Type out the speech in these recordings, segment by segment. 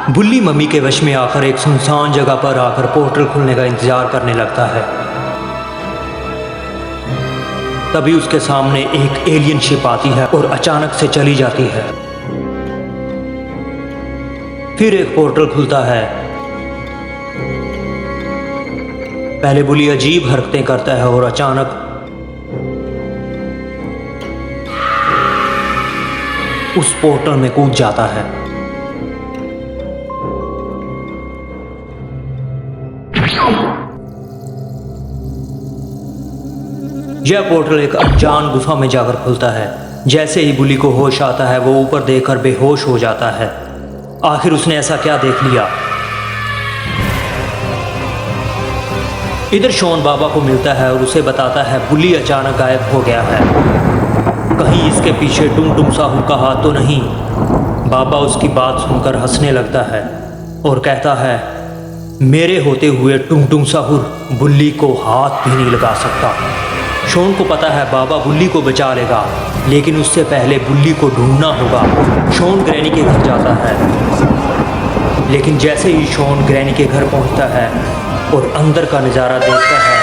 बुल्ली mummy के वश में आकर एक सुनसान जगह पर आकर पोर्टल खुलने का इंतजार करने लगता है। तभी उसके सामने एक एलियन शिप आती है और अचानक से चली जाती है। फिर एक पोर्टल खुलता है। पहले बुल्ली अजीब हरकतें करता है और अचानक उस पोर्टल में कूद जाता है। यह पोर्टल एक अनजान गुफा में जाकर खुलता है। जैसे ही बुल्ली को होश आता है वो ऊपर देखकर बेहोश हो जाता है। आखिर उसने ऐसा क्या देख लिया। इधर शॉन बाबा को मिलता है और उसे बताता है बुल्ली अचानक गायब हो गया है। कहीं इसके पीछे टुंग टुंग साहू का हाथ तो नहीं। बाबा उसकी बात सुनकर हंसने लगता है और कहता है, मेरे होते हुए टुंग टुंग साहू बुल्ली को हाथ भी नहीं लगा सकता। शॉन को पता है बाबा बुल्ली को बचा लेगा, लेकिन उससे पहले बुल्ली को ढूंढना होगा। शॉन ग्रैनी के घर जाता है, लेकिन जैसे ही शॉन ग्रैनी के घर पहुंचता है और अंदर का नज़ारा देखता है,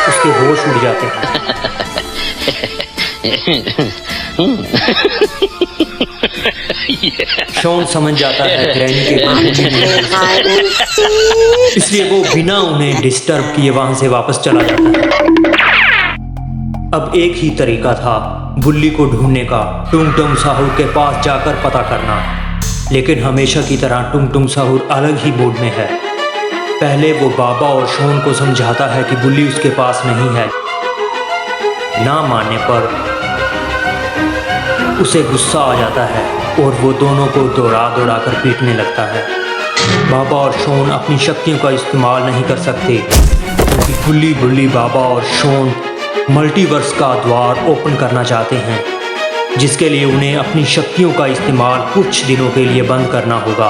उसके होश उड़ जाते हैं। शॉन समझ जाता है ग्रैनी के घर, इसलिए वो बिना उन्हें डिस्टर्ब किए वहां से वापस चला जाता है। अब एक ही तरीका था बुल्ली को ढूंढने का, टुंग टुंग साहू के पास जाकर पता करना। लेकिन हमेशा की तरह टुंग टुंग साहू अलग ही मूड में है। पहले वो बाबा और शॉन को समझाता है कि बुल्ली उसके पास नहीं है। ना मानने पर उसे गुस्सा आ जाता है और वो दोनों को दौड़ा दौड़ा कर पीटने लगता है। बाबा और शॉन अपनी शक्तियों का इस्तेमाल नहीं कर सकते क्योंकि बुल्ली बाबा और शॉन मल्टीवर्स का द्वार ओपन करना चाहते हैं, जिसके लिए उन्हें अपनी शक्तियों का इस्तेमाल कुछ दिनों के लिए बंद करना होगा।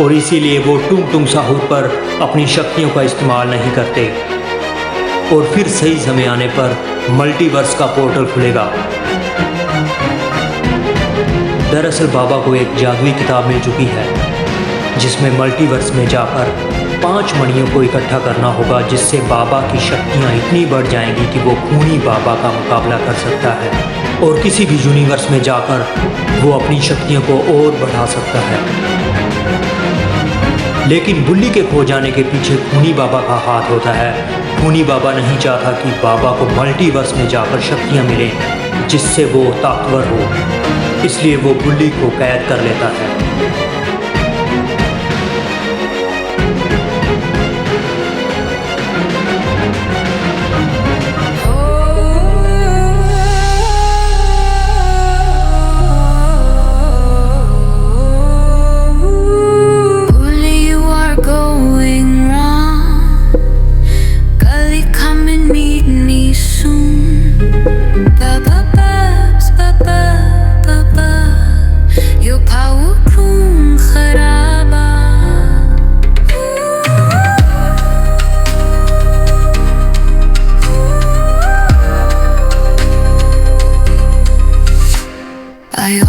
और इसीलिए वो टुंग टुंग साहू पर अपनी शक्तियों का इस्तेमाल नहीं करते। और फिर सही समय आने पर मल्टीवर्स का पोर्टल खुलेगा। दरअसल बाबा को एक जादुई किताब मिल चुकी है, जिसमें मल्टीवर्स में जाकर 5 मणियों को इकट्ठा करना होगा, जिससे बाबा की शक्तियाँ इतनी बढ़ जाएंगी कि वो खूनी बाबा का मुकाबला कर सकता है और किसी भी यूनिवर्स में जाकर वो अपनी शक्तियों को और बढ़ा सकता है। लेकिन बुल्ली के खो जाने के पीछे खूनी बाबा का हाथ होता है। खूनी बाबा नहीं चाहता कि बाबा को मल्टीवर्स में जाकर शक्तियाँ मिलें जिससे वो ताकतवर हो, इसलिए वो बुल्ली को कैद कर लेता है। I